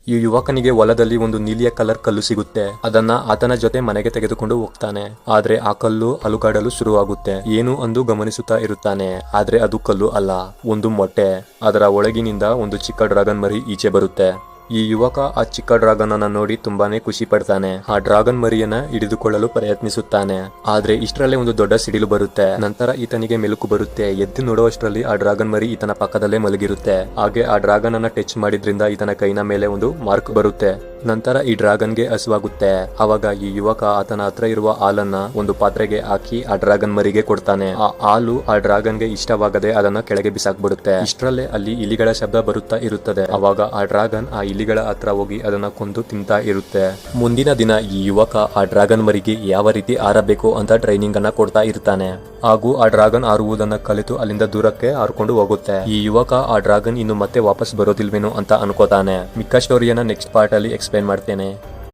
ಈ ಯುವಕನಿಗೆ ಹೊಲದಲ್ಲಿ ಒಂದು ನೀಲಿಯ ಕಲರ್ ಕಲ್ಲು ಸಿಗುತ್ತೆ. ಅದನ್ನ ಆತನ ಜೊತೆ ಮನೆಗೆ ತೆಗೆದುಕೊಂಡು ಹೋಗ್ತಾನೆ. ಆದ್ರೆ ಆ ಕಲ್ಲು ಅಲುಗಾಡಲು ಶುರುವಾಗುತ್ತೆ. ಏನು ಅಂದು ಗಮನಿಸುತ್ತಾ ಇರುತ್ತಾನೆ. ಆದ್ರೆ ಅದು ಕಲ್ಲು ಅಲ್ಲ, ಒಂದು ಮೊಟ್ಟೆ. ಅದರ ಒಳಗಿನಿಂದ ಒಂದು ಚಿಕ್ಕ ಡ್ರ್ಯಾಗನ್ ಮರಿ ಈಚೆ ಬರುತ್ತೆ. ಈ ಯುವಕ ಆ ಚಿಕ್ಕ ಡ್ರ್ಯಾಗನ್ ಅನ್ನ ನೋಡಿ ತುಂಬಾನೇ ಖುಷಿ ಪಡ್ತಾನೆ. ಆ ಡ್ರ್ಯಾಗನ್ ಮರಿಯನ್ನ ಹಿಡಿದುಕೊಳ್ಳಲು ಪ್ರಯತ್ನಿಸುತ್ತಾನೆ. ಆದ್ರೆ ಇಷ್ಟರಲ್ಲೇ ಒಂದು ದೊಡ್ಡ ಸಿಡಿಲು ಬರುತ್ತೆ. ನಂತರ ಈತನಿಗೆ ಮೆಲುಕು ಬರುತ್ತೆ. ಎದ್ದು ನೋಡುವಷ್ಟರಲ್ಲಿ ಆ ಡ್ರ್ಯಾಗನ್ ಮರಿ ಈತನ ಪಕ್ಕದಲ್ಲೇ ಮಲಗಿರುತ್ತೆ. ಹಾಗೆ ಆ ಡ್ರ್ಯಾಗನ್ ಅನ್ನ ಟಚ್ ಮಾಡಿದ್ರಿಂದ ಈತನ ಕೈನ ಮೇಲೆ ಒಂದು ಮಾರ್ಕ್ ಬರುತ್ತೆ. ನಂತರ ಈ ಡ್ರ್ಯಾಗನ್ಗೆ ಹಸುವಾಗುತ್ತೆ. ಅವಾಗ ಈ ಯುವಕ ಆತನ ಹತ್ರ ಇರುವ ಹಾಲನ್ನ ಒಂದು ಪಾತ್ರೆಗೆ ಹಾಕಿ ಆ ಡ್ರ್ಯಾಗನ್ ಮರಿಗೆ ಕೊಡ್ತಾನೆ. ಆ ಹಾಲು ಆ ಡ್ರ್ಯಾಗನ್ಗೆ ಇಷ್ಟವಾಗದೆ ಅದನ್ನ ಕೆಳಗೆ ಬಿಸಾಕ್ಬಿಡುತ್ತೆ. ಇಷ್ಟರಲ್ಲೇ ಅಲ್ಲಿ ಇಲಿಗಳ ಶಬ್ದ ಬರುತ್ತಾ ಇರುತ್ತದೆ. ಅವಾಗ ಆ ಡ್ರ್ಯಾಗನ್ ಆ ಇಲಿಗಳ ಹತ್ರ ಹೋಗಿ ಅದನ್ನ ಕೊಂದು ತಿಂತಾ ಇರುತ್ತೆ. ಮುಂದಿನ ದಿನ ಈ ಯುವಕ ಆ ಡ್ರ್ಯಾಗನ್ ಮರಿಗೆ ಯಾವ ರೀತಿ ಹಾರಬೇಕು ಅಂತ ಟ್ರೈನಿಂಗ್ ಅನ್ನ ಕೊಡ್ತಾ ಇರ್ತಾನೆ. ಹಾಗೂ ಆ ಡ್ರ್ಯಾಗನ್ ಹಾರುವುದನ್ನ ಕಲಿತು ಅಲ್ಲಿಂದ ದೂರಕ್ಕೆ ಹಾರ್ಕೊಂಡು ಹೋಗುತ್ತೆ. ಈ ಯುವಕ ಆ ಡ್ರ್ಯಾಗನ್ ಇನ್ನು ಮತ್ತೆ ವಾಪಸ್ ಬರೋದಿಲ್ವೇನೋ ಅಂತ ಅನ್ಕೋತಾನೆ. ಮಿಕ್ಕ ಸ್ಟೋರಿಯನ್ನ ನೆಕ್ಸ್ಟ್ ಪಾರ್ಟ್ ಅಲ್ಲಿ ಎಕ್ಸ್ಪ್ಲೇನ್ ಮಾಡ್ತೇನೆ.